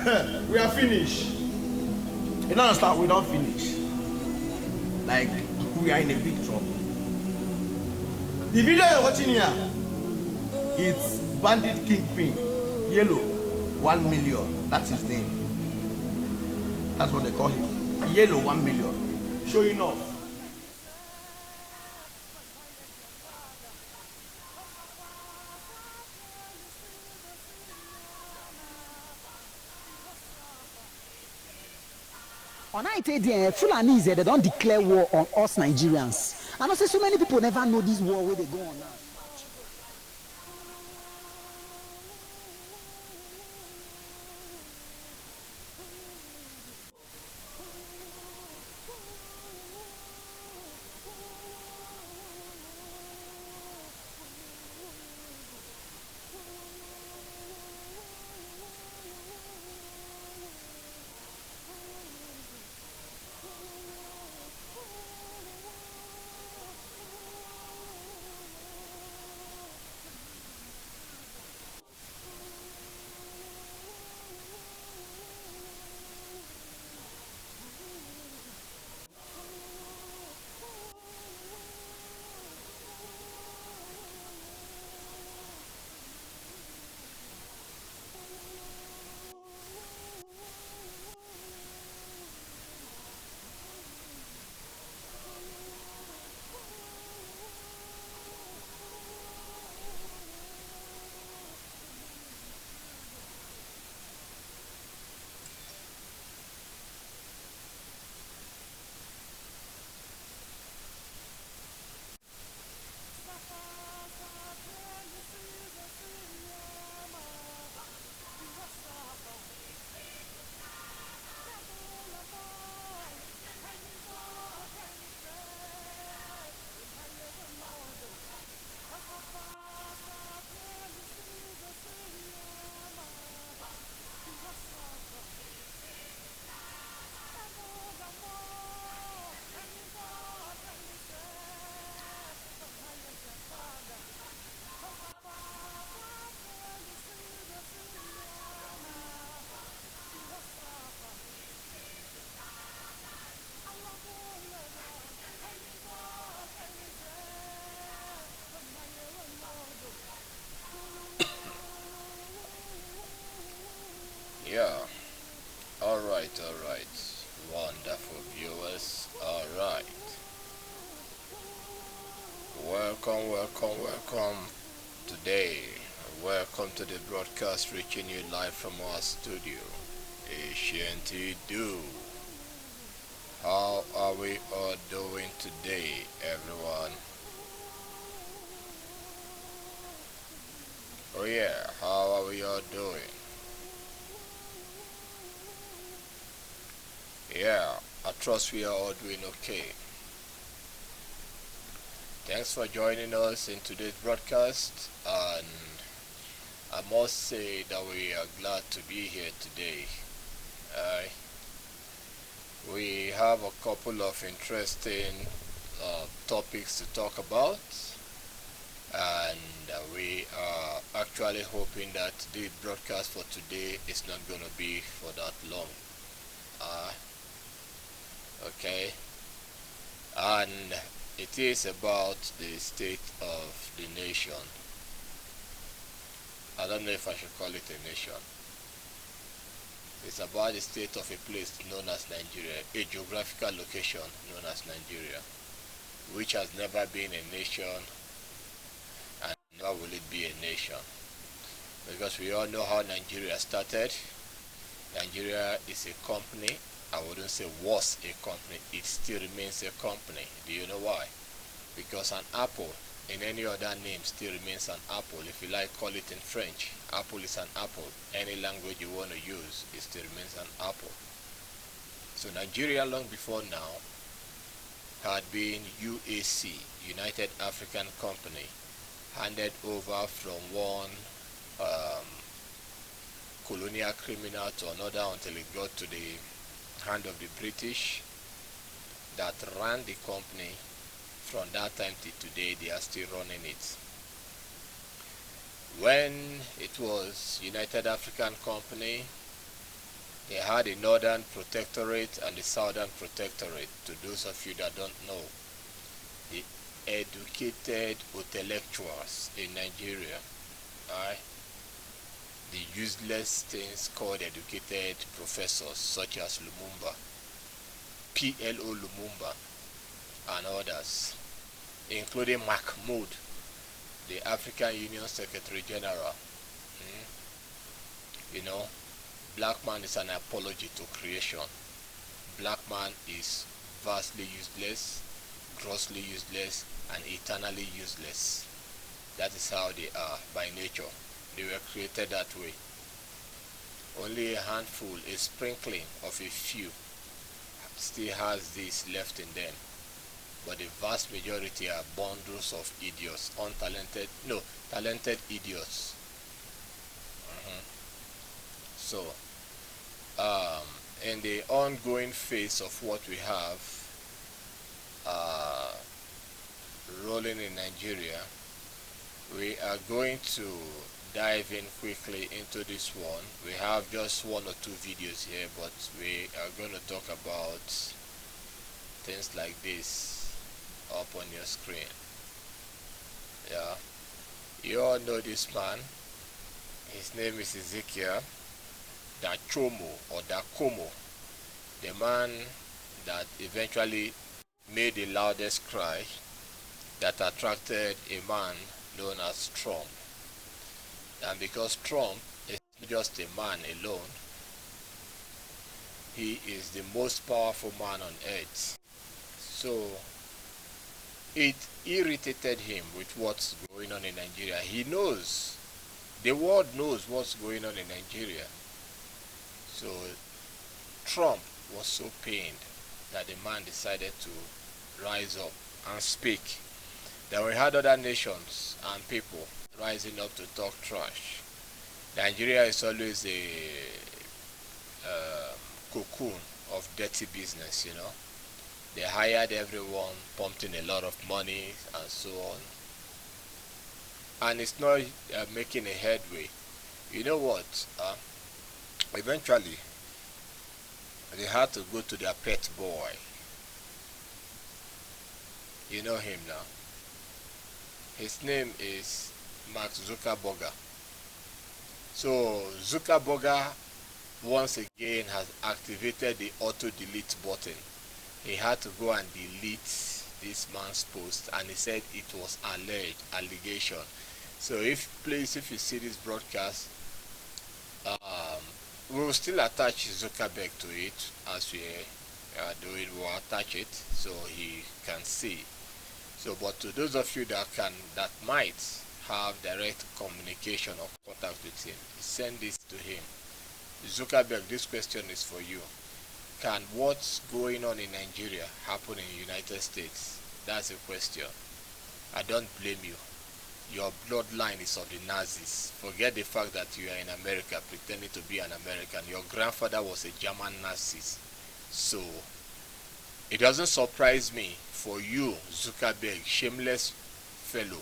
We are finished. You don't understand? We don't finish. Like, we are in a big trouble. The video you're watching here, it's Bandit Kingpin, Yellow, 1 million. That's his name. That's what they call him. Yellow, 1 million. Showing off. On I tell you, Fulani they don't declare war on us Nigerians. And I say so many people never know this war where they go on now. Yeah, alright. Wonderful viewers, alright. Welcome today. Welcome to the broadcast reaching you live from our studio. Ashanti Do. How are we all doing today, everyone? Oh yeah, how are we all doing? Yeah, I trust we are all doing okay. Thanks for joining us in today's broadcast, and I must say that we are glad to be here today. Uh, we have a couple of interesting topics to talk about, and we are actually hoping that the broadcast for today is not going to be for that long. Uh, okay, and it is about the state of the nation. I don't know if I should call it a nation. It's about the state of a place known as Nigeria, a geographical location known as Nigeria, which has never been a nation and nor will it be a nation. Because we all know how Nigeria started. Nigeria is a company. I wouldn't say was a company, it still remains a company. Do you know why? Because an apple in any other name still remains an apple. If you like, call it in French. Apple is an apple. Any language you want to use, it still remains an apple. So Nigeria long before now had been UAC, United African Company, handed over from one colonial criminal to another until it got to the hand of the British that ran the company. From that time to today, they are still running it. When it was United African Company, They had a northern protectorate and a southern protectorate. To those of you that don't know, the educated intellectuals in Nigeria, right? The useless things called educated professors such as Lumumba, PLO Lumumba, and others, including Mahmoud, the African Union Secretary General. You know, black man is an apology to creation. Black man is vastly useless, grossly useless, and eternally useless. That is how they are by nature. They were created that way. Only a handful, a sprinkling of a few still has this left in them. But the vast majority are bundles of idiots, talented idiots. So, in the ongoing phase of what we have uh, rolling in Nigeria, we are going to dive in quickly into this one. We have just one or two videos here, but we are going to talk about things like this up on your screen. Yeah, you all know this man. His name is Ezekiel Dachomo or Dakomo, the man that eventually made the loudest cry that attracted a man known as Trump. And because Trump is not just a man alone, he is the most powerful man on earth. So it irritated him with what's going on in Nigeria. He knows, the world knows what's going on in Nigeria. So Trump was so pained that the man decided to rise up and speak. Then we had other nations and people rising up to talk trash. Nigeria is always a cocoon of dirty business, They hired everyone, pumped in a lot of money and so on. And it's not making a headway. You know what? Eventually, they had to go to their pet boy. You know him now. His name is Mark Zuckerberg. So Zuckerberg once again has activated the auto delete button. He had to go and delete this man's post, and he said it was allegation. So if you see this broadcast, we will still attach Zuckerberg to it as we do it. We'll attach it so he can see. So, but to those of you that might have direct communication or contact with him, send this to him. Zuckerberg, this question is for you. Can what's going on in Nigeria happen in the United States? That's a question. I don't blame you. Your bloodline is of the Nazis. Forget the fact that you are in America pretending to be an American. Your grandfather was a German Nazi. So it doesn't surprise me for you, Zuckerberg, shameless fellow,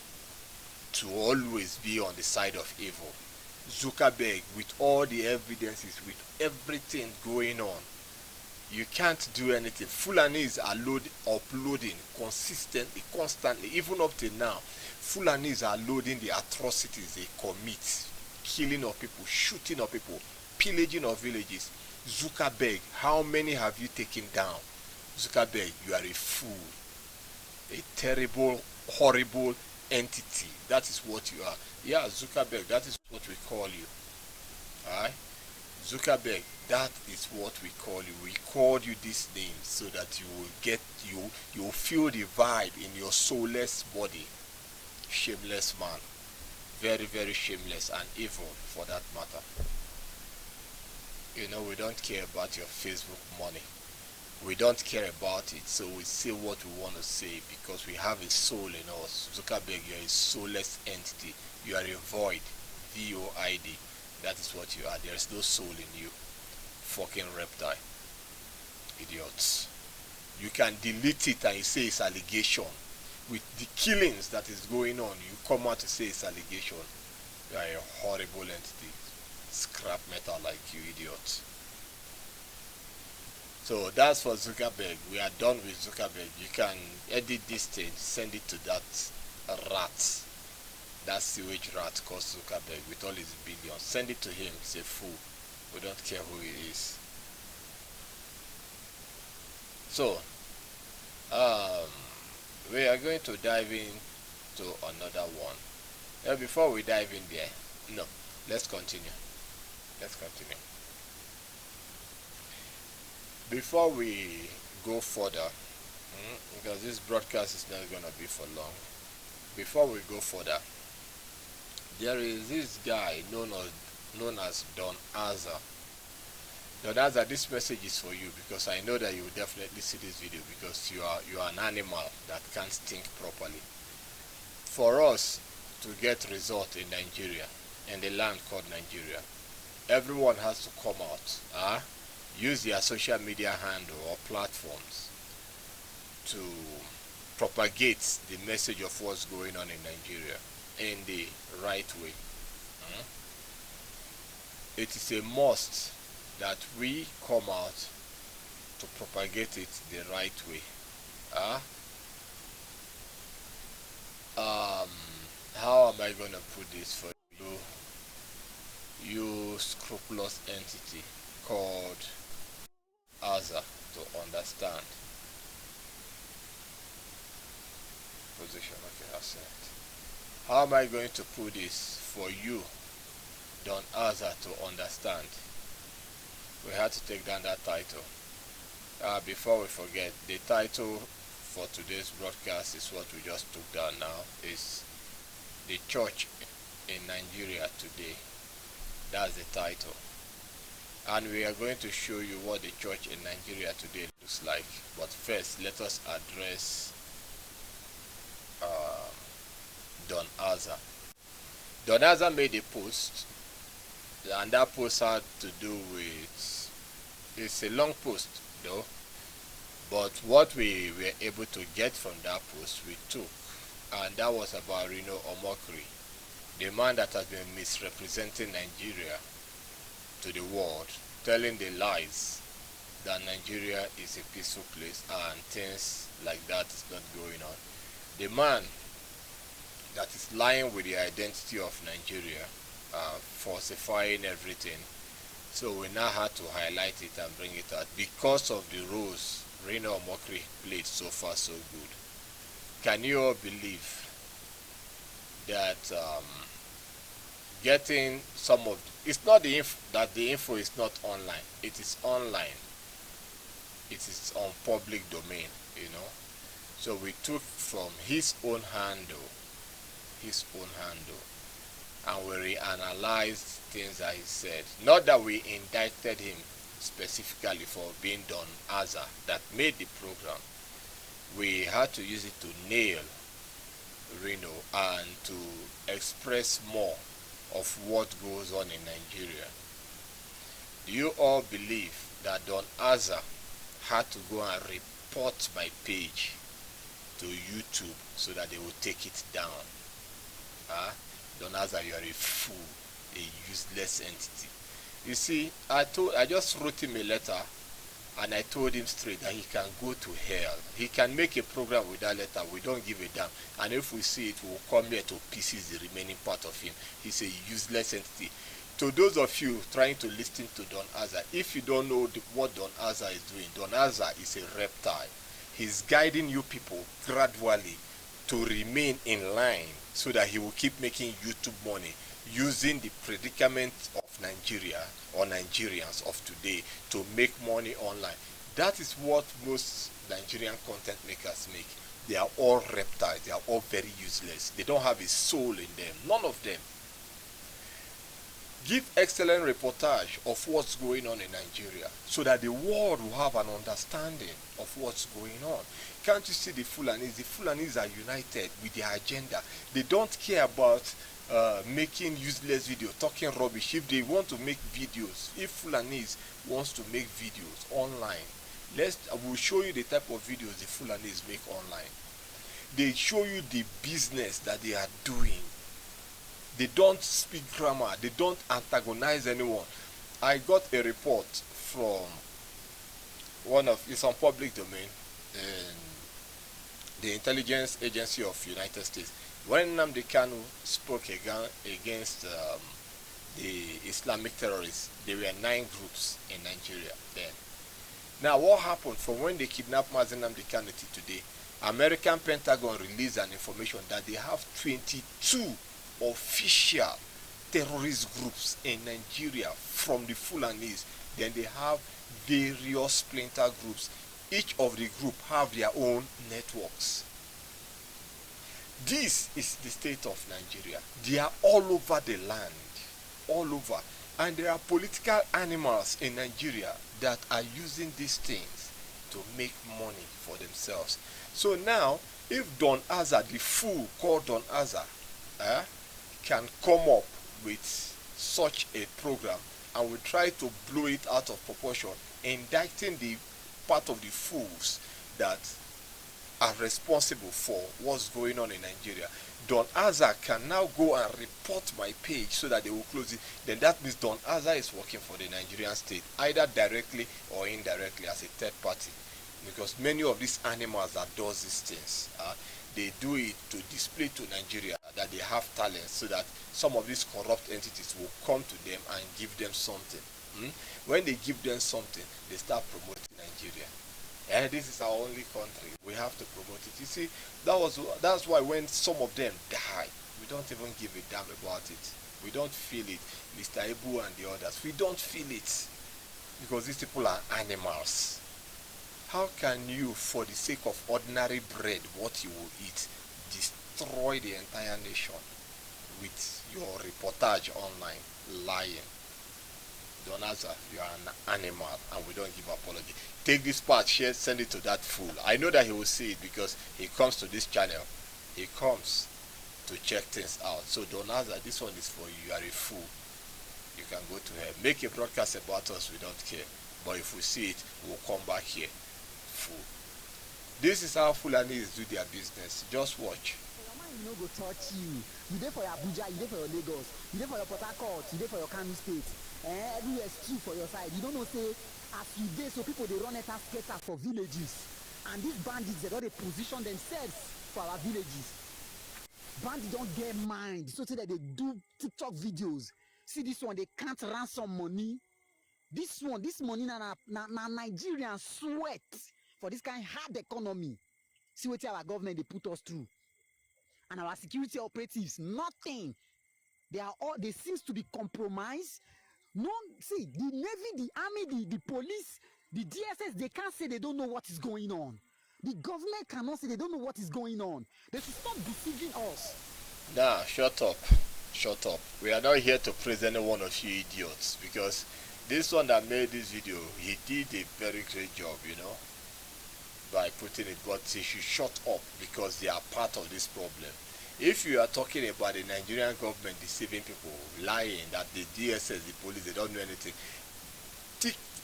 to always be on the side of evil. Zuckerberg, with all the evidences, with everything going on, you can't do anything. Fulanis are uploading consistently, constantly, even up to now. Fulanis are loading the atrocities they commit, killing of people, shooting of people, pillaging of villages. Zuckerberg, how many have you taken down? Zuckerberg, you are a fool, a terrible, horrible entity. That is what you are. Yeah, Zuckerberg, that is what we call you. Alright? Zuckerberg, that is what we call you. We called you this name so that you will feel the vibe in your soulless body. Shameless man. Very, very shameless and evil for that matter. We don't care about your Facebook money. We don't care about it, so we say what we want to say because we have a soul in us. Zuckerberg, you are a soulless entity. You are a void. VOID. That is what you are. There is no soul in you. Fucking reptile. Idiots. You can delete it and you say it's allegation. With the killings that is going on, you come out to say it's allegation. You are a horrible entity. Scrap metal like you, idiots. So that's for Zuckerberg. We are done with Zuckerberg. You can edit this thing, send it to that rat, that sewage rat called Zuckerberg with all his billions. Send it to him. He's a fool. We don't care who he is. So, we are going to dive into another one. Before we dive in there, no, let's continue. Let's continue. Before we go further, because this broadcast is not going to be for long. Before we go further, there is this guy known as Don Azar. Don Azar, this message is for you because I know that you will definitely see this video because you are an animal that can't think properly. For us to get result in Nigeria, in the land called Nigeria, everyone has to come out, use their social media handle or platforms to propagate the message of what's going on in Nigeria in the right way. It is a must that we come out to propagate it the right way. How am I gonna put this for you scrupulous entity called Azar to understand? Position, okay, asset. How am I going to put this for you, Don Azar, to understand? We had to take down that title. Before we forget, the title for today's broadcast is what we just took down now. Is the church in Nigeria today. That's the title. And we are going to show you what the church in Nigeria today looks like. But first, let us address Don Azar. Don Azar made a post, and that post had to do with, it's a long post though, but what we were able to get from that post we took, and that was about Reno Omokri, the man that has been misrepresenting Nigeria to the world, telling the lies that Nigeria is a peaceful place and things like that is not going on. The man that is lying with the identity of Nigeria, falsifying everything. So we now had to highlight it and bring it out because of the roles Reno Omokri played so far so good. Can you all believe that getting some of it's not the info, that the info is not online. It is online. It is on public domain, you know. So we took from his own handle, and we reanalyzed things that he said. Not that we indicted him specifically for being Don Azar that made the program. We had to use it to nail Reno and to express more of what goes on in Nigeria. Do you all believe that Don Azar had to go and report my page to YouTube so that they would take it down? Don Azar, you are a fool, a useless entity. You see, I just wrote him a letter and I told him straight that he can go to hell. He can make a program with that letter. We don't give a damn. And if we see it, we'll come here to pieces the remaining part of him. He's a useless entity. To those of you trying to listen to Don Azar, if you don't know what Don Azar is doing, Don Azar is a reptile. He's guiding you people gradually to remain in line so that he will keep making YouTube money using the predicament of Nigeria or Nigerians of today to make money online. That is what most Nigerian content makers make. They are all reptiles. They are all very useless. They don't have a soul in them. None of them. Give excellent reportage of what's going on in Nigeria so that the world will have an understanding of what's going on. Can't you see the Fulanis? The Fulanis are united with their agenda. They don't care about making useless videos, talking rubbish. If they want to make videos, if Fulanis wants to make videos online, I will show you the type of videos the Fulanis make online. They show you the business that they are doing. They don't speak grammar. They don't antagonize anyone. I got a report from it's on public domain, and the intelligence agency of United States. When Nnamdi Kanu spoke against the Islamic terrorists, there were 9 groups in Nigeria then. Now, what happened from when they kidnapped Mazi Nnamdi Kanu to today? American Pentagon released an information that they have 22 official terrorist groups in Nigeria from the Fulanis. Then they have various splinter groups. Each of the group have their own networks. This is the state of Nigeria. They are all over the land, all over. And there are political animals in Nigeria that are using these things to make money for themselves. So now, if Don Azar, the fool called Don Azar, can come up with such a program and we try to blow it out of proportion, indicting the part of the fools that are responsible for what's going on in Nigeria, Don Azar can now go and report my page so that they will close it. Then that means Don Azar is working for the Nigerian state, either directly or indirectly as a third party. Because many of these animals that does these things, they do it to display to Nigeria that they have talent, so that some of these corrupt entities will come to them and give them something. When they give them something, they start promoting Nigeria. And this is our only country. We have to promote it. You see, that's why when some of them die, we don't even give a damn about it. We don't feel it. Mr. Ibu and the others, we don't feel it. Because these people are animals. How can you, for the sake of ordinary bread, what you will eat, destroy the entire nation with your reportage online, lying? Don Azar, you are an animal, and we don't give apology. Take this part, share, send it to that fool. I know that he will see it because he comes to this channel. He comes to check things out. So Don Azar, this one is for you. You are a fool. You can go to hell. Make a broadcast about us, we don't care. But if we see it, we'll come back here. Fool. This is how Fulanis do their business. Just watch. Your mind no go touch you. You there for your Abuja, you there for your Lagos, you there for your Port Harcourt, you there for your Kano State. Everywhere is true for your side. You don't know say as you dey, so people they run enter skater for villages, and these bandits they don't position themselves for our villages. Bandits don't get mind, so say that they do TikTok videos. See this one, they can't ransom money. This money na Nigerian sweat for this kind of hard economy. See what our government they put us through, and our security operatives nothing. They seems to be compromised. No, see the navy, the army, the police, the DSS. They can't say they don't know what is going on. The government cannot say they don't know what is going on. They should stop deceiving us. Nah, shut up. Shut up. We are not here to praise any one of you idiots, because this one that made this video, he did a very great job, by putting it, but he should shut up because they are part of this problem. If you are talking about the Nigerian government deceiving people, lying, that the DSS, the police, they don't know anything,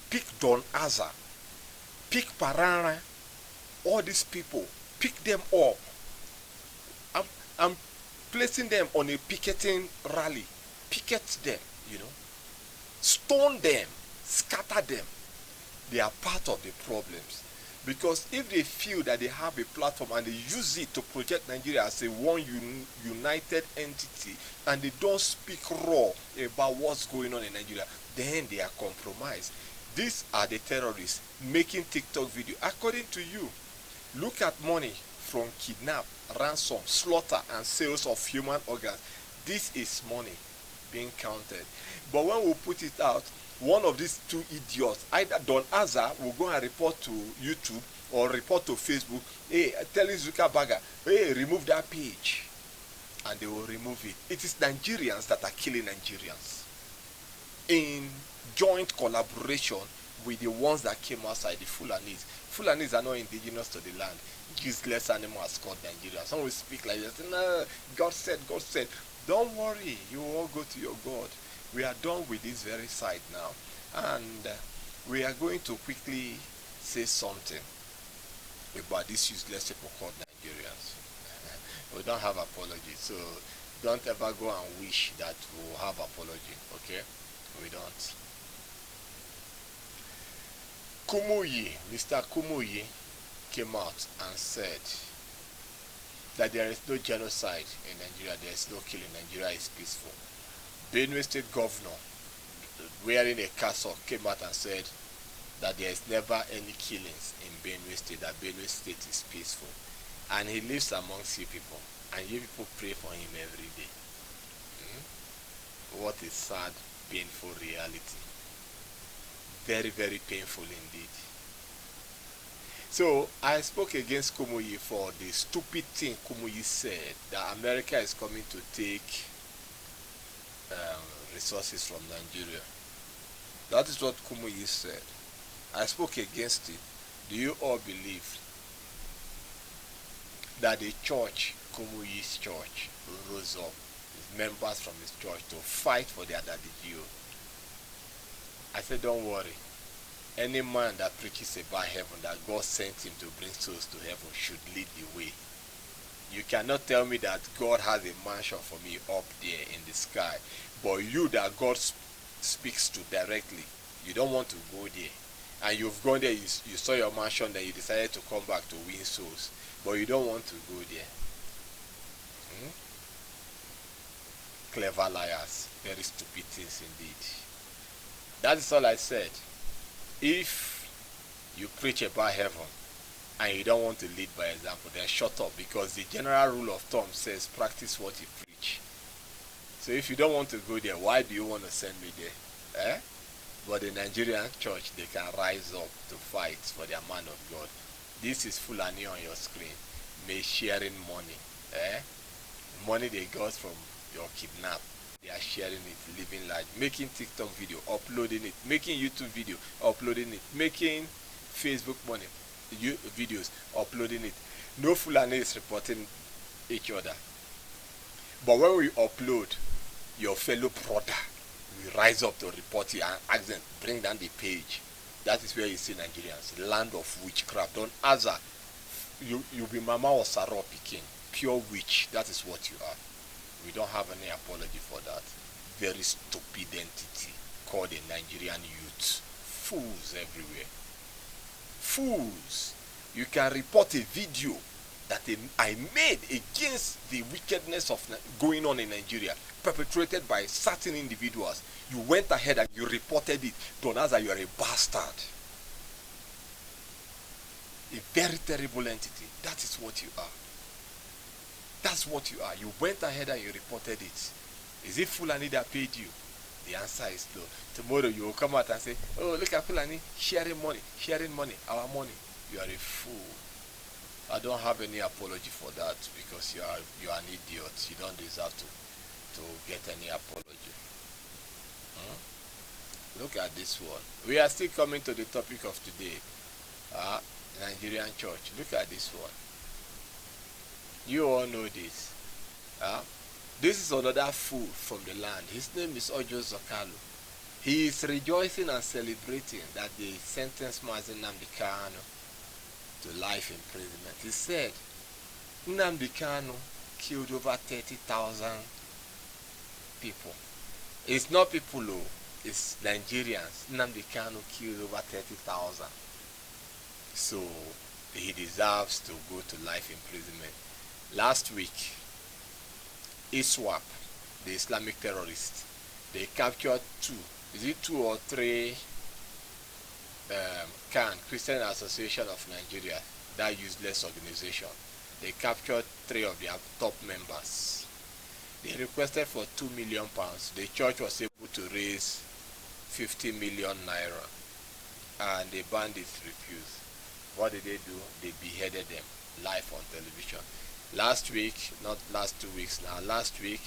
pick Don Azar, pick Parana, all these people, pick them up. I'm placing them on a picketing rally. Picket them, stone them, scatter them. They are part of the problems. Because if they feel that they have a platform and they use it to project Nigeria as a one united entity, and they don't speak raw about what's going on in Nigeria, then they are compromised. These are the terrorists making TikTok video. According to you, look at money from kidnap, ransom, slaughter, and sales of human organs. This is money being counted. But when we put it out, one of these two idiots, either Don Azar will go and report to YouTube or report to Facebook, hey, telling Zuckerberg, hey, remove that page. And they will remove it. It is Nigerians that are killing Nigerians in joint collaboration with the ones that came outside, the Fulanis. Fulanis are not indigenous to the land. Useless animals called Nigeria. Some will speak like this. No, God said, God said. Don't worry, you will all go to your God. We are done with this very side now, and we are going to quickly say something about these useless people called Nigerians. We don't have apology, so don't ever go and wish that we'll have apology, okay? We don't. Kumuyi, Mr. Kumuyi came out and said that there is no genocide in Nigeria, there is no killing, Nigeria is peaceful. Benue State Governor, wearing a cassock, came out and said that there is never any killings in Benue State, that Benue State is peaceful. And he lives amongst you people, and you people pray for him every day. What a sad, painful reality. Very, very painful indeed. So I spoke against Kumuyi for the stupid thing Kumuyi said, that America is coming to take resources from Nigeria. That is what Kumuyi said. I spoke against it. Do you all believe that the church, Kumuyi's church, rose up with members from his church to fight for their daddy Gio? I said, don't worry. Any man that preaches about heaven, that God sent him to bring souls to heaven, should lead the way. You cannot tell me that God has a mansion for me up there in the sky, but you that God speaks to directly, you don't want to go there. And you've gone there, you saw your mansion, then you decided to come back to win souls, but you don't want to go there. Clever liars, very stupid things indeed. That is all I said. If you preach about heaven and you don't want to lead by example, then shut up, because the general rule of thumb says practice what you preach. So if you don't want to go there, why do you want to send me there? But the Nigerian church, they can rise up to fight for their man of God. This is Fulani on your screen. May sharing money. Money they got from your kidnap. They are sharing it, living life, making TikTok video, uploading it, making YouTube video, uploading it, making Facebook money, videos, uploading it. No Fulani is reporting each other. But when we upload, your fellow brother, we rise up to report you and ask them, bring down the page. That is where you see Nigerians, land of witchcraft. Don't answer. You be Mama or Sarah Peking, pure witch. That is what you are. We don't have any apology for that. Very stupid entity called the Nigerian youth. Fools everywhere. Fools. You can report a video that I made against the wickedness of going on in Nigeria, perpetrated by certain individuals. You went ahead and you reported it. Donaza, you are a bastard. A very terrible entity. That is what you are. That's what you are. You went ahead and you reported it. Is it Fulani that paid you? The answer is no. Tomorrow you will come out and say, oh, look at Fulani sharing money, our money. You are a fool. I don't have any apology for that, because you are an idiot. You don't deserve to get any apology. Look at this one. We are still coming to the topic of today. Nigerian church. Look at this one. You all know this. This is another fool from the land. His name is Ojo Zokalo. He is rejoicing and celebrating that they sentenced Mazi Nnamdi Kanu to life imprisonment. He said Nnamdi Kanu killed over 30,000 people. It's not people, though. It's Nigerians. Nnamdi Kanu killed over 30,000. So he deserves to go to life imprisonment. Last week, ISWAP, the Islamic terrorists, they captured two or three CAN, Christian Association of Nigeria, that useless organization. They captured 3 of their top members. They requested for £2 million. The church was able to raise 50 million naira, and the bandits refused. What did they do? They beheaded them live on television. Last week, not last 2 weeks now, last week,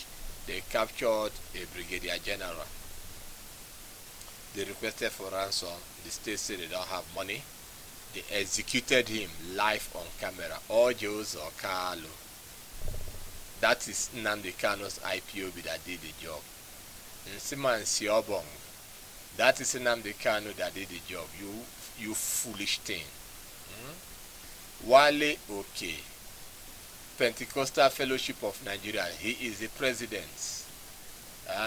they captured a brigadier general. They requested for ransom. The state said they don't have money. They executed him live on camera. Ojo Zokalo. That is Nnamdi Kanu's IPOB that did the job. Nsima Nsiobong. That is Nnamdi Kanu that did the job. You foolish thing. Wale Okay. Pentecostal Fellowship of Nigeria. He is the president.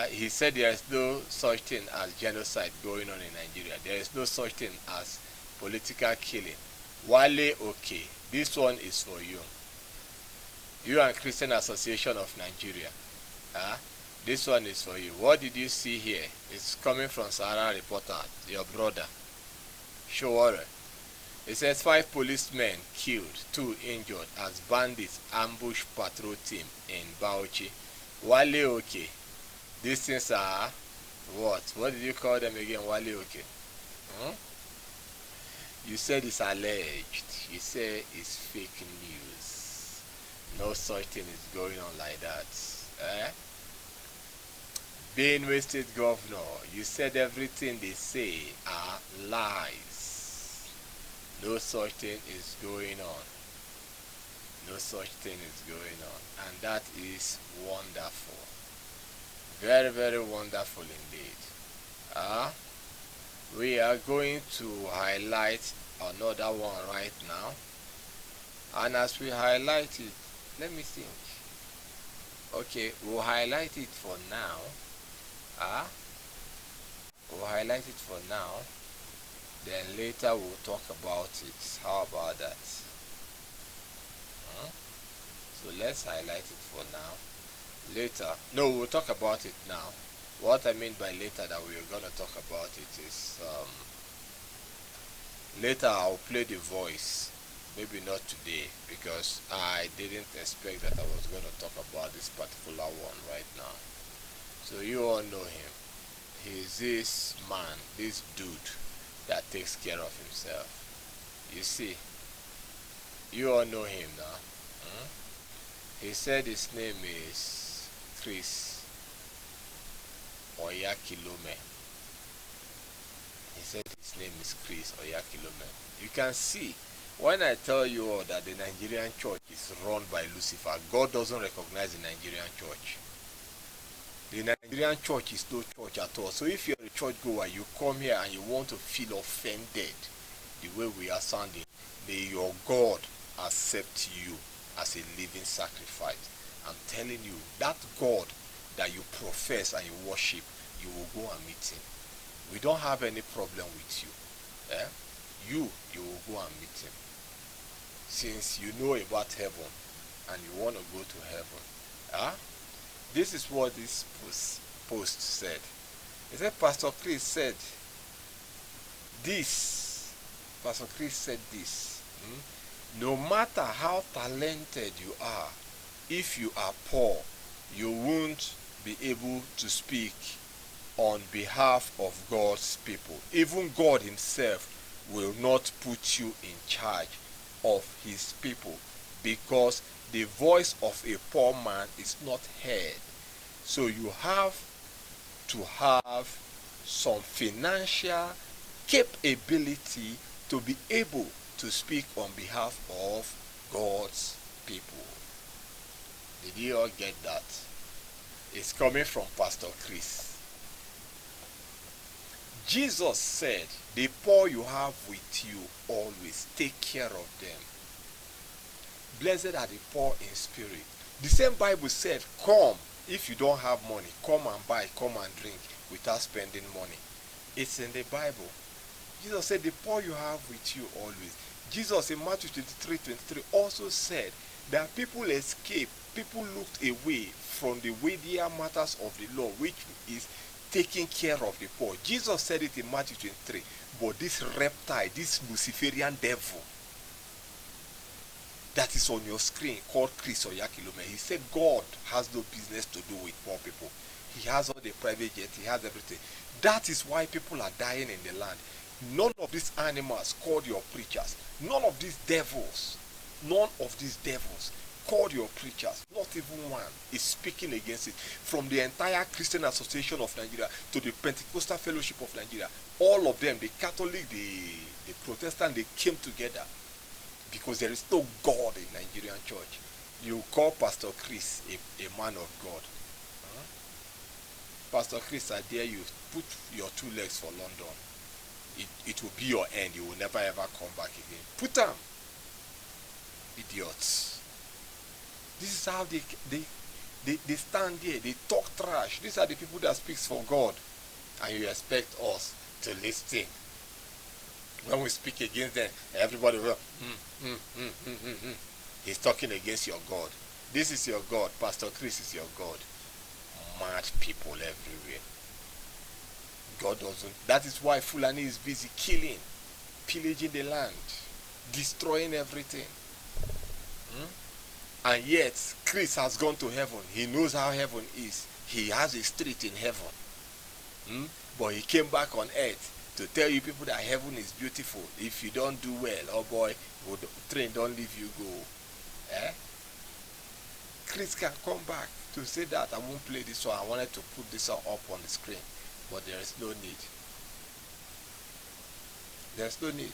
He said there is no such thing as genocide going on in Nigeria. There is no such thing as political killing. Wale okay, this one is for you. You and Christian Association of Nigeria. Huh? This one is for you. What did you see here? It's coming from Sahara Reporter, your brother. Showore. It says 5 policemen killed, 2 injured as bandits ambush patrol team in Bauchi. Wale okay. These things are what? What did you call them again? Wale okay. Hmm? You said it's alleged. You say it's fake news. No such thing is going on like that. Eh? Benue State Governor, you said everything they say are lies. No such thing is going on. No such thing is going on. And that is wonderful. Very, very wonderful indeed. We are going to highlight another one right now. And as we highlight it, let me think. Okay, we'll highlight it for now. We'll highlight it for now. Then later we'll talk about it. How about that? So let's highlight it for now. Later, no, we'll talk about it now. What I mean by later that we're gonna talk about it is later I'll play the voice. Maybe not today because I didn't expect that I was gonna talk about this particular one right now. So you all know him. He's this man, this dude that takes care of himself. You see, you all know him now. He said his name is Chris Oyakilome. He said his name is Chris Oyakilome. You can see when I tell you all that the Nigerian church is run by Lucifer, God doesn't recognize the Nigerian church. The Nigerian church is no church at all. So if you're a church goer, you come here and you want to feel offended the way we are sounding, may your God accept you as a living sacrifice. I'm telling you, that God that you profess and you worship, you will go and meet him. We don't have any problem with you. You will go and meet him. Since you know about heaven and you want to go to heaven. This is what this post said. It said, Pastor Chris said this. Pastor Chris said this. No matter how talented you are, if you are poor, you won't be able to speak on behalf of God's people. Even God himself will not put you in charge of his people because the voice of a poor man is not heard. So you have to have some financial capability to be able to speak on behalf of God's people. Did you all get that? It's coming from Pastor Chris. Jesus said, the poor you have with you always, take care of them. Blessed are the poor in spirit. The same Bible said, come, if you don't have money, come and buy, come and drink without spending money. It's in the Bible. Jesus said, the poor you have with you always. Jesus in Matthew 23:23 also said that people escaped, people looked away from the weightier matters of the law, which is taking care of the poor. Jesus said it in Matthew 23, but this reptile, this Luciferian devil that is on your screen called Chris Oyakilome, he said God has no business to do with poor people. He has all the private jet, he has everything. That is why people are dying in the land. None of these animals called your preachers. None of these devils called your preachers. Not even one is speaking against it. From the entire Christian Association of Nigeria to the Pentecostal Fellowship of Nigeria, all of them, the Catholic, the Protestant, they came together because there is no God in Nigerian church. You call Pastor Chris a man of God. Pastor Chris, I dare you, put your 2 legs for London. It will be your end. You will never ever come back again. Put them. Idiots. This is how they stand here. They talk trash. These are the people that speaks for God. And you expect us to listen. When we speak against them, everybody will, he's talking against your God. This is your God. Pastor Chris is your God. Mad people everywhere. God doesn't. That is why Fulani is busy killing, pillaging the land, destroying everything. And yet, Chris has gone to heaven. He knows how heaven is. He has a street in heaven. But he came back on earth to tell you people that heaven is beautiful. If you don't do well, oh boy, train don't leave you go. Chris can come back to say that. I won't play this one. I wanted to put this up on the screen. But there is no need. There's no need.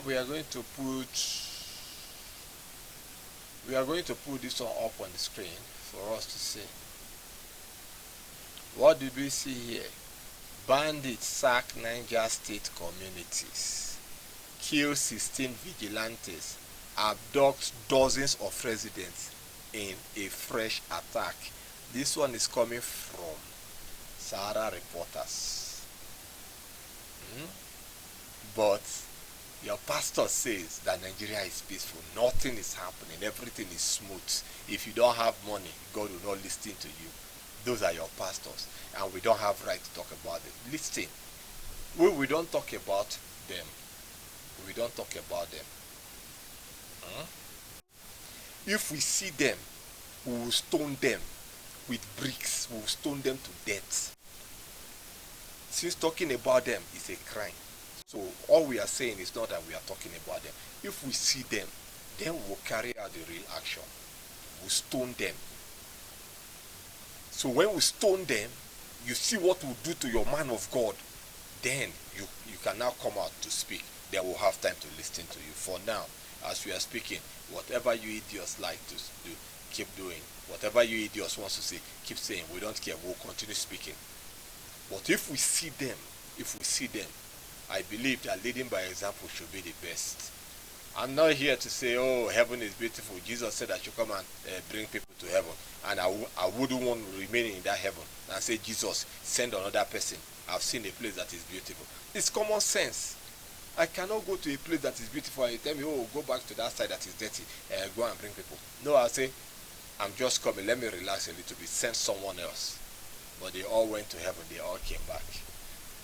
We are going to put this one up on the screen for us to see. What did we see here? Bandits sack Niger State communities, kill 16 vigilantes, abduct dozens of residents in a fresh attack. This one is coming from Sahara Reporters. But your pastor says that Nigeria is peaceful. Nothing is happening. Everything is smooth. If you don't have money, God will not listen to you. Those are your pastors. And we don't have right to talk about them. Listen. We don't talk about them. We don't talk about them. If we see them, we will stone them with bricks. We will stone them to death. Since talking about them is a crime. So all we are saying is not that we are talking about them. If we see them, then we will carry out the real action. We will stone them. So when we stone them, you see what we do to your man of God. Then you can now come out to speak. They will have time to listen to you. For now, as we are speaking, whatever you idiots like to do, keep doing. Whatever you idiots want to say, keep saying. We don't care. We'll continue speaking. But if we see them, I believe that leading by example should be the best. I'm not here to say, oh, heaven is beautiful. Jesus said I should come and bring people to heaven. And I wouldn't want to remain in that heaven and say, Jesus, send another person. I've seen a place that is beautiful. It's common sense. I cannot go to a place that is beautiful and you tell me, oh, go back to that side that is dirty. Go and bring people. No, I'll say, I'm just coming. Let me relax a little bit. Send someone else. But they all went to heaven. They all came back.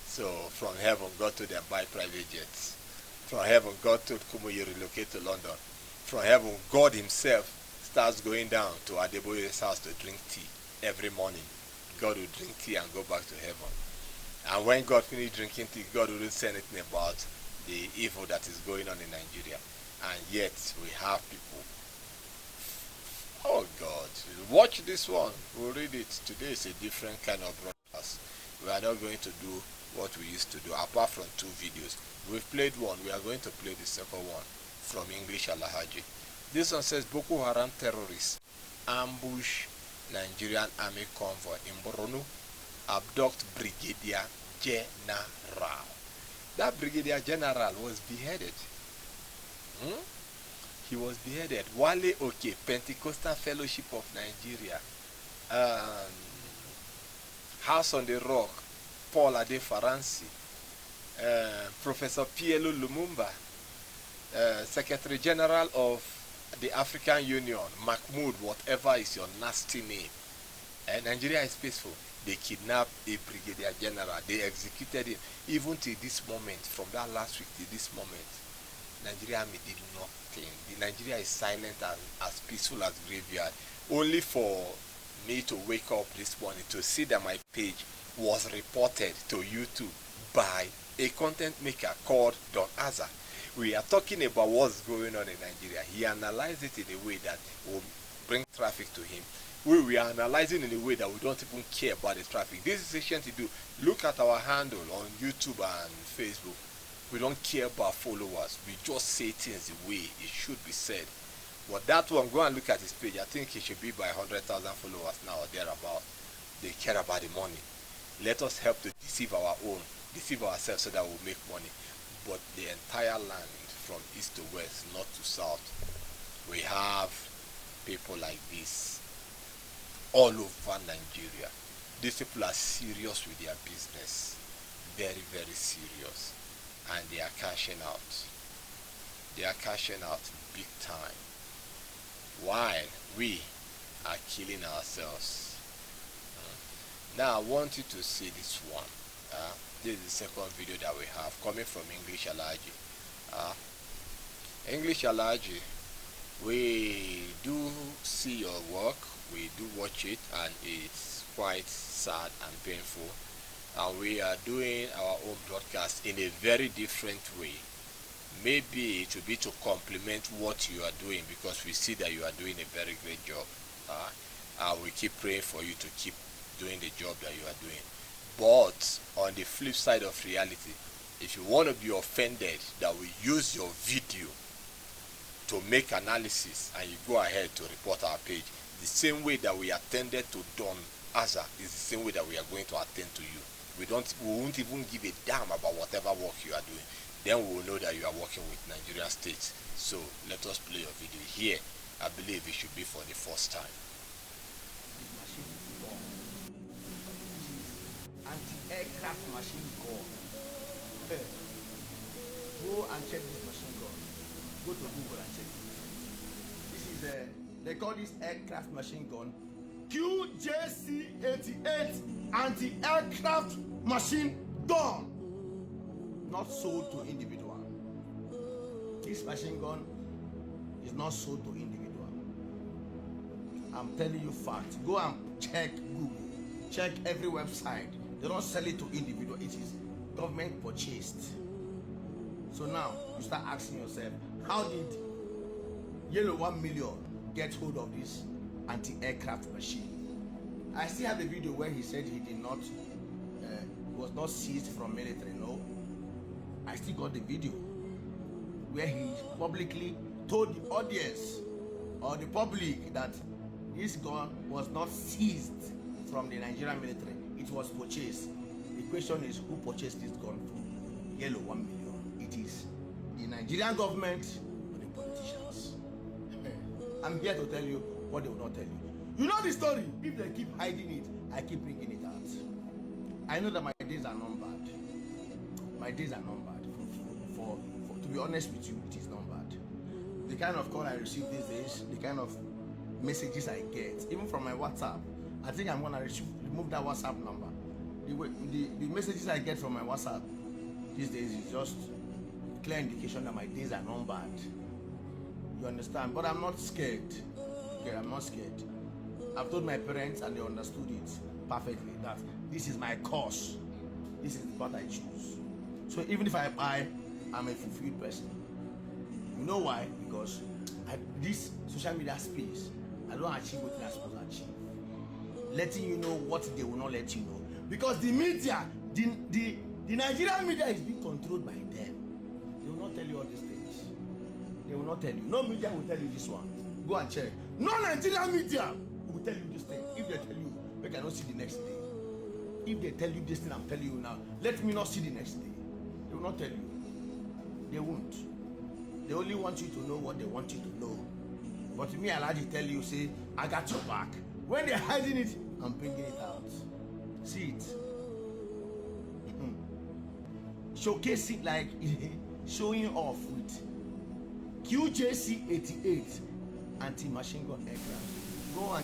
So from heaven, God told them buy private jets. From heaven, God told Kumo you relocate to London. From heaven, God himself starts going down to Adeboye's house to drink tea every morning. God will drink tea and go back to heaven. And when God finished drinking tea, God wouldn't say anything about the evil that is going on in Nigeria. And yet, we have people. Oh God, watch this one. We'll read it. Today is a different kind of broadcast. We are not going to do what we used to do, apart from 2 videos. We've played one. We are going to play the second one from English Alahaji. This one says Boko Haram terrorists ambush Nigerian army convoy in Borno, abduct Brigadier General. That Brigadier General was beheaded. He was beheaded. Wale Oke, Pentecostal Fellowship of Nigeria. House on the Rock, Paul Ade Faransi. Professor Pielo Lumumba, Secretary General of the African Union, Mahmoud, whatever is your nasty name. Nigeria is peaceful. They kidnapped a Brigadier General. They executed him. Even till this moment, from that last week to this moment, Nigeria did nothing. Nigeria is silent and as peaceful as graveyard. Only for me to wake up this morning to see that my page was reported to YouTube by a content maker called Don Aza. We are talking about what's going on in Nigeria. He analyzed it in a way that will bring traffic to him. We are analyzing in a way that we don't even care about the traffic. This is Asian to do. Look at our handle on YouTube and Facebook. We don't care about followers. We just say things the way it should be said. But that one, go and look at his page. I think he should be by 100,000 followers now or thereabout. They care about the money. Let us help to deceive our own, deceive ourselves so that we'll make money. But the entire land, from east to west, north to south, we have people like this all over Nigeria. These people are serious with their business. Very, very serious. and they are cashing out. They are cashing out big time, while we are killing ourselves. Now I want you to see this one. This is the second video that we have coming from English Allergy. English Allergy, we do see your work, we do watch it, and it's quite sad and painful. And we are doing our own broadcast in a very different way. Maybe it will be to complement what you are doing, because we see that you are doing a very great job. We keep praying for you to keep doing the job that you are doing. But on the flip side of reality, if you want to be offended that we use your video to make analysis and you go ahead to report our page, the same way that we attended to Don Azza is the same way that we are going to attend to you. We won't even give a damn about whatever work you are doing. Then we will know that you are working with Nigerian states. So let us play your video here. I believe it should be for the first time. Anti-aircraft machine gun. Go and check this machine gun. Go to Google and check it. This is they call this aircraft machine gun QJC-88 anti-aircraft machine gun. Not sold to individual. This machine gun is not sold to individual. I'm telling you facts. Go and check Google. Check every website. They don't sell it to individual. It is government purchased. So now you start asking yourself, how did Yellow 1 million get hold of this anti-aircraft machine? I still have a video where he said he did not was not seized from military. No, I still got the video where he publicly told the audience or the public that this gun was not seized from the Nigerian military. It was purchased. The question is, who purchased this gun from Yellow 1 million? It is the Nigerian government or the politicians. I'm here to tell you what they will not tell you. You know the story. If they keep hiding it, I keep bringing it out. I know that my days are numbered. My days are numbered. To be honest with you, it is numbered. The kind of call I receive these days, the kind of messages I get, even from my WhatsApp, I think I'm gonna remove that WhatsApp number. The messages I get from my WhatsApp these days is just clear indication that my days are numbered. You understand? But I'm not scared. Okay, I'm not scared. I've told my parents and they understood it perfectly that this is my course. This is what I choose. So even if I buy, I'm a fulfilled person. You know why? Because this social media space, I don't achieve what I'm supposed to achieve. Letting you know what they will not let you know. Because the media, the Nigerian media is being controlled by them. They will not tell you all these things. They will not tell you. No media will tell you this one. Go and check. No Nigerian media will tell you this thing. If they tell you, we cannot see the next day. If they tell you this thing I'm telling you now, let me not see the next day. They will not tell you. They won't. They only want you to know what they want you to know. But me, Alhaji, tell you, say, I got your back. When they're hiding it, I'm bringing it out. See it. Showcase it like showing off with QJC-88 anti-machine gun aircraft. Go on.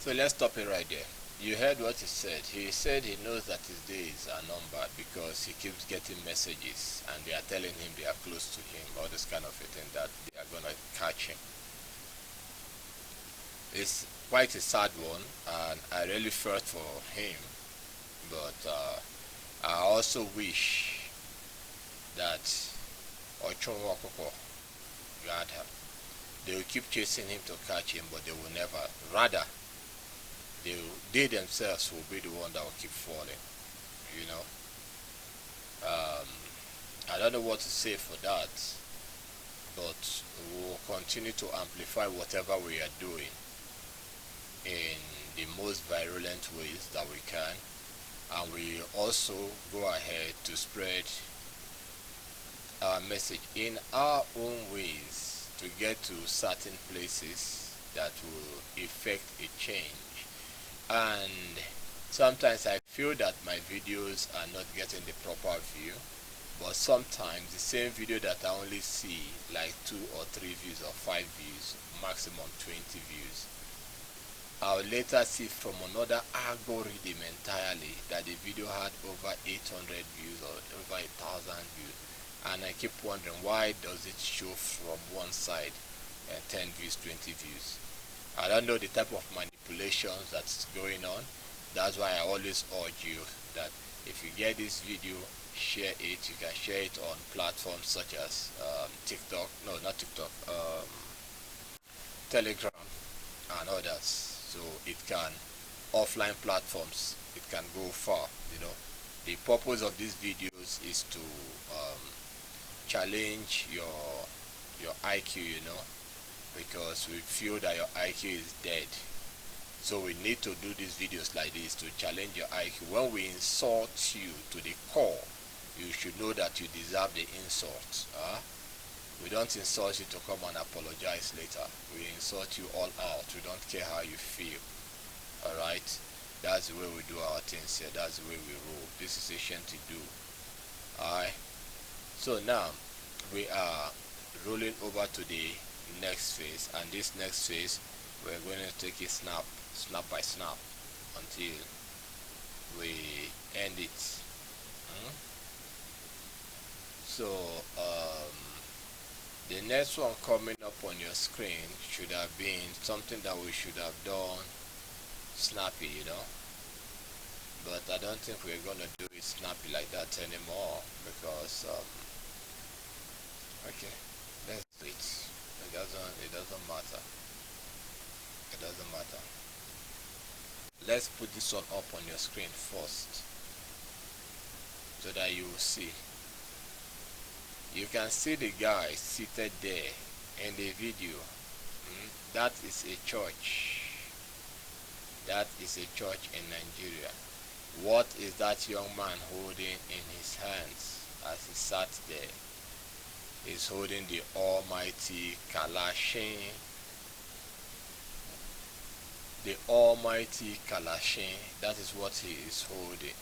So let's stop it right there. You heard what he said. He said he knows that his days are numbered because he keeps getting messages and they are telling him they are close to him, all this kind of a thing, that they are gonna catch him. It's quite a sad one, and I really felt for him, but I also wish that they will keep chasing him to catch him, but they will never. Rather, they themselves will be the one that will keep falling. You know, I don't know what to say for that, but we will continue to amplify whatever we are doing in the most virulent ways that we can, and we also go ahead to spread our message in our own ways to get to certain places that will effect a change. And sometimes I feel that my videos are not getting the proper view, But sometimes the same video that I only see like 2 or 3 views or 5 views, maximum 20 views, I'll later see from another algorithm entirely that the video had over 800 views or over 1,000 views, and I keep wondering, why does it show from one side 10 views, 20 views? I don't know the type of manipulations that's going on. That's why I always urge you that if you get this video, share it. You can share it on platforms such as TikTok, no, not TikTok, Telegram and others. So it can, offline platforms, it can go far. The purpose of these videos is to challenge your IQ, because we feel that your IQ is dead. So we need to do these videos like this to challenge your IQ. When we insult you to the core, you should know that you deserve the insult. We don't insult you to come and apologize later. We insult you all out. We don't care how you feel. Alright? That's the way we do our things here. That's the way we roll. This is ancient to do. Alright? So now we are rolling over to the next phase, and this next phase we're going to take it snap by snap until we end it. So the next one coming up on your screen should have been something that we should have done snappy, but I don't think we're gonna do it snappy like that anymore, because okay, let's do it. It doesn't matter. It doesn't matter. Let's put this one up on your screen first so that you will see. You can see the guy seated there in the video. That is a church. That is a church in Nigeria. What is that young man holding in his hands as he sat there? He's holding the almighty Kalashin. The almighty Kalashin. That is what he is holding.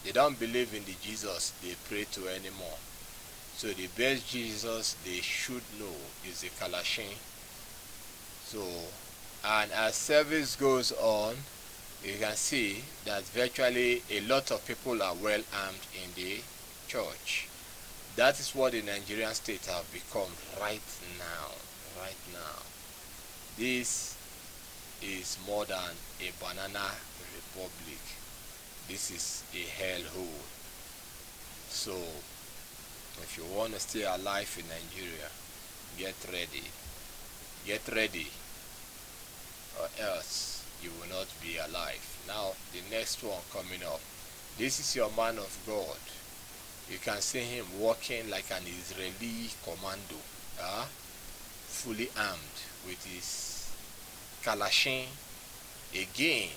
They don't believe in the Jesus they pray to anymore. So the best Jesus they should know is the Kalashin. So, and as service goes on, you can see that virtually a lot of people are well armed in the church. That is what the Nigerian state have become right now. Right now. This is more than a banana republic. This is a hellhole. So, if you want to stay alive in Nigeria, get ready. Get ready, or else you will not be alive. Now, the next one coming up. This is your man of God. You can see him walking like an Israeli commando, fully armed with his Kalashin again.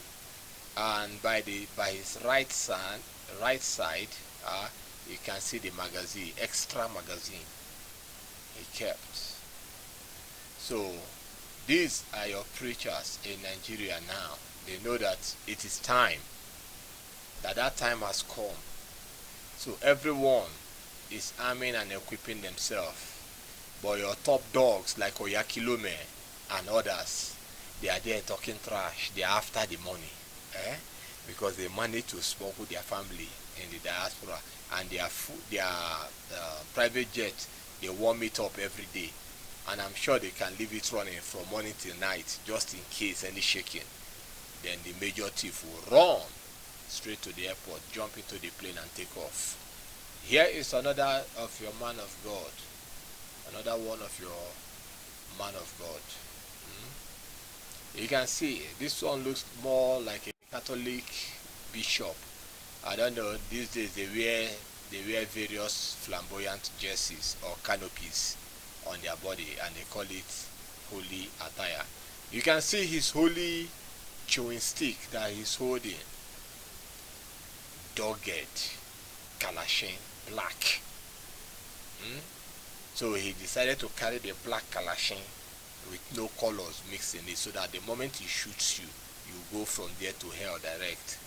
And by his right side, you can see the magazine, extra magazine he kept. So these are your preachers in Nigeria now. They know that it is time, that time has come. So everyone is arming and equipping themselves. But your top dogs like Oyakilome and others, they are there talking trash. They are after the money. Because they manage to smuggle their family in the diaspora, and their private jet, they warm it up every day, and I'm sure they can leave it running from morning till night just in case any shaking. Then the major thief will run straight to the airport, jump into the plane and take off. Here is another of your man of God, another one of your man of God. You can see this one looks more like a Catholic bishop. I don't know, these days they wear various flamboyant jerseys or canopies on their body, and they call it holy attire. You can see his holy chewing stick that he's holding. Dogged Kalashin, black. So he decided to carry the black Kalashin with no colors mixed in it, so that the moment he shoots you, you go from there to hell direct.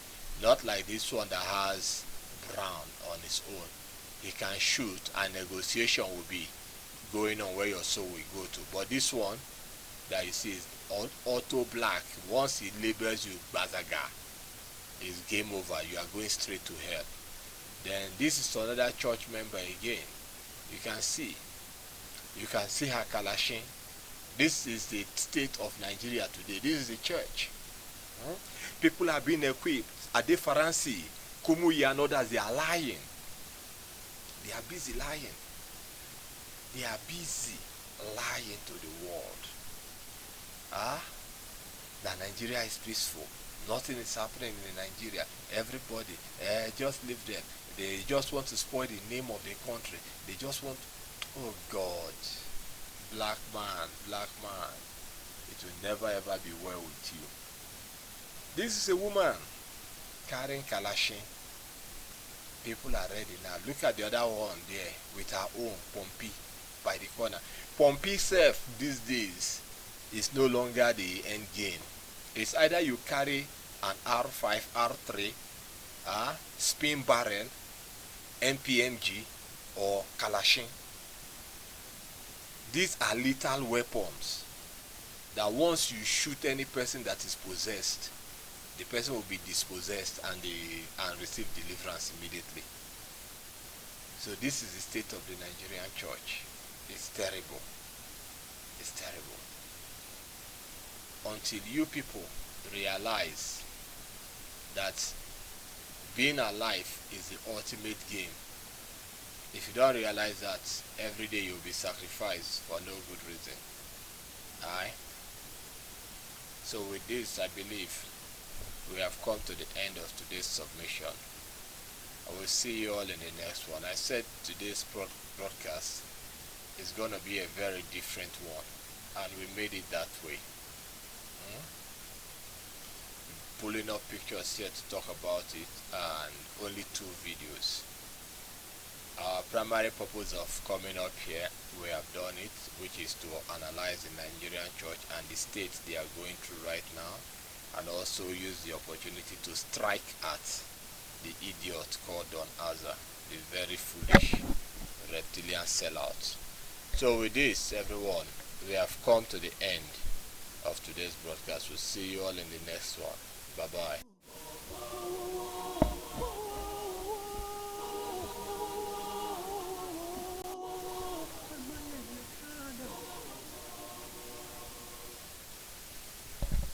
Not like this one that has around on his own. He can shoot and negotiation will be going on where your soul will go to. But this one that you see is auto black. Once he labels you Bazaga, it's game over. You are going straight to hell. Then this is another church member again. You can see her Kalashin. This is the state of Nigeria today. This is the church. People are being equipped. Ade Faransi, Kumuyi and others, they are lying. They are busy lying. They are busy lying to the world. That Nigeria is peaceful. Nothing is happening in Nigeria. Everybody, just leave them. They just want to spoil the name of the country. They just want, oh God, black man, it will never ever be well with you. This is a woman carrying Kalashin. People are ready now. Look at the other one there with her own Pompey by the corner. Pompey self these days is no longer the end game. It's either you carry an R5, R3, spin barrel, MPMG, or Kalashin. These are lethal weapons that once you shoot any person that is possessed, the person will be dispossessed and receive deliverance immediately. So this is the state of the Nigerian church. It's terrible. It's terrible. Until you people realize that being alive is the ultimate game. If you don't realize that, every day you'll be sacrificed for no good reason. Alright? So with this, I believe we have come to the end of today's submission. I will see you all in the next one. I said today's broadcast is going to be a very different one, and we made it that way. Pulling up pictures here to talk about it, and only 2 videos. Our primary purpose of coming up here, we have done it, which is to analyze the Nigerian church and the state they are going through right now, and also use the opportunity to strike at the idiot called Don Azar, the very foolish reptilian sellout. So with this, everyone, we have come to the end of today's broadcast. We'll see you all in the next one. Bye bye.